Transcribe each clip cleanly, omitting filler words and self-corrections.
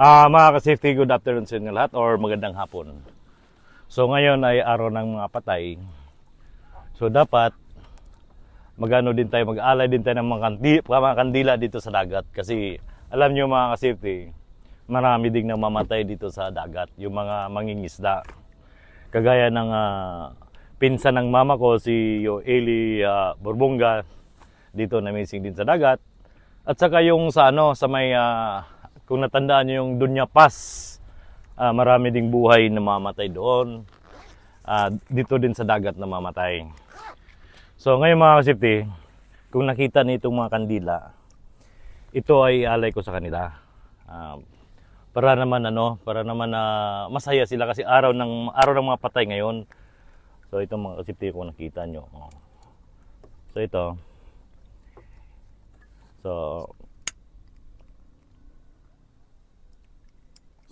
Mga ka-safety, good afternoon sa inyo lahat or magandang hapon. So ngayon ay araw ng mga patay. So dapat mag-alay din tayo ng mga kandila dito sa dagat. Kasi alam nyo mga ka-safety, marami ding namamatay dito sa dagat. Yung mga mangingisda. Kagaya ng pinsan ng mama ko, si Eli Borbonga, dito na missing din sa dagat. At saka yung sa may kung natandaan nyo yung Dunya Pass, marami ding buhay na mamatay doon. Dito din sa dagat na mamatay. So ngayon mga ka-safety, kung nakita nitong mga kandila, ito ay alay ko sa kanila. Para naman masaya sila kasi araw ng mga patay ngayon. So ito mga ka-safety, kung nakita nyo. So ito.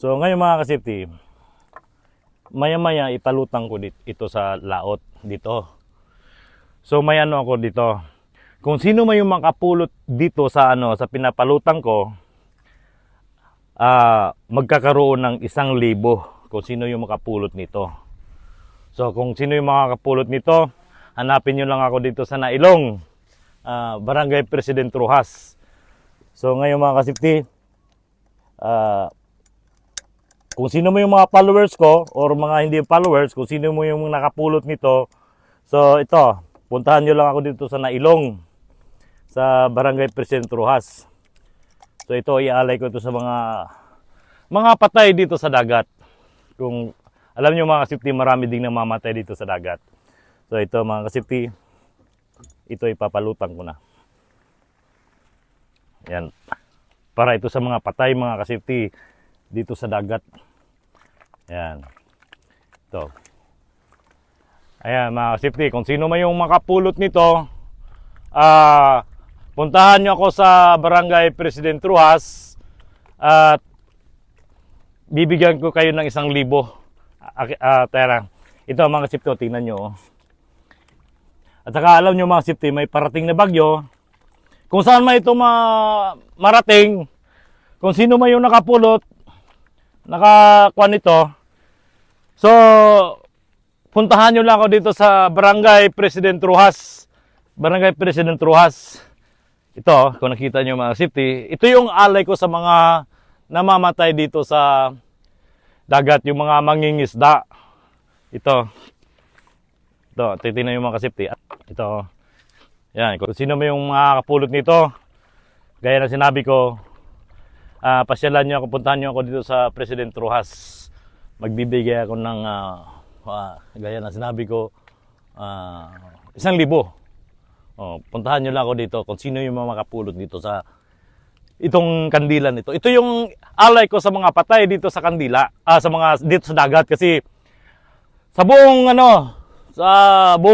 So ngayon mga ka-safety, maya-maya ipalutang ko ito sa laot dito. So may ako dito. Kung sino may yung makapulot dito sa sa pinapalutang ko, magkakaroon ng 1,000 kung sino yung makapulot nito. So kung sino yung makakapulot nito, hanapin nyo lang ako dito sa Nailong, Barangay President Roxas. So ngayon mga ka-safety, kung sino mo yung mga followers ko or mga hindi followers, kung sino mo yung nakapulot nito, so ito, puntahan nyo lang ako dito sa Nailong, sa Barangay President Roxas. So ito, iaalay ko ito sa mga patay dito sa dagat. Kung alam nyo mga ka-safety, marami ding namamatay dito sa dagat. So ito mga ka-safety, ito ipapalutang ko na. Yan. Para ito sa mga patay mga ka-safety dito sa dagat. Yan. Ito. Ayan mga ka-safety, kung sino man yung makapulot nito, puntahan nyo ako sa Barangay President Roxas at bibigyan ko kayo ng 1,000. Ito mga ka-safety, tingnan nyo. At saka alam nyo mga ka-safety, may parating na bagyo. Kung saan man ito marating, kung sino man yung nakapulot, nakakuha nito, so puntahan nyo lang ako dito sa Barangay President Roxas. Barangay President Roxas. Ito, kung nakita nyo mga safety, ito yung alay ko sa mga namamatay dito sa dagat, yung mga mangingisda. Ito, titignan yung mga safety. Ito, yan, kung sino mo yung makakapulot nito, gaya na sinabi ko, pasyalan nyo ako, puntahan nyo ako dito sa President Roxas. Magbibigay ako ng, gaya na sinabi ko, 1,000. Puntahan nyo lang ako dito kung sino yung makapulot dito sa itong kandila nito. Ito yung alay ko sa mga patay dito sa kandila, dito sa dagat. Kasi sa buong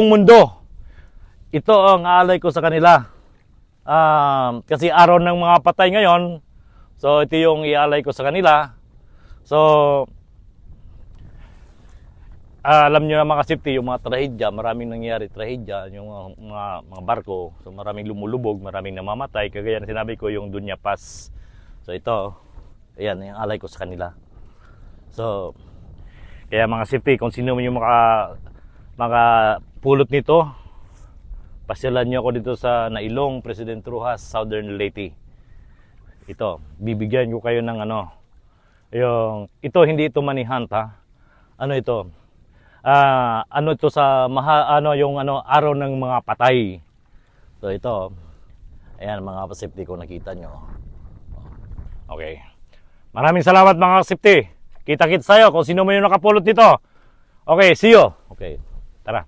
mundo, ito ang alay ko sa kanila. Kasi araw ng mga patay ngayon, so ito yung ialay ko sa kanila. So alam nyo na mga safety, yung mga trahedya, maraming nangyayari trahedya, yung mga barko, so maraming lumulubog, maraming namamatay, kagaya na sinabi ko yung Dunya Pass. So ito, ayan, yung alay ko sa kanila. So kaya mga safety, kung sino man yung makapulot nito, pasyalan nyo ako dito sa Nailong, President Roxas, Southern Leyte. Ito, bibigyan ko kayo ng ito hindi ito manihant ha. Ito? Ito sa araw ng mga patay. So ito, ayan mga safety, kung nakita nyo. Okay. Maraming salamat mga safety. Kita-kits tayo kung sino mo yung nakapulot nito. Okay, see you. Okay, tara.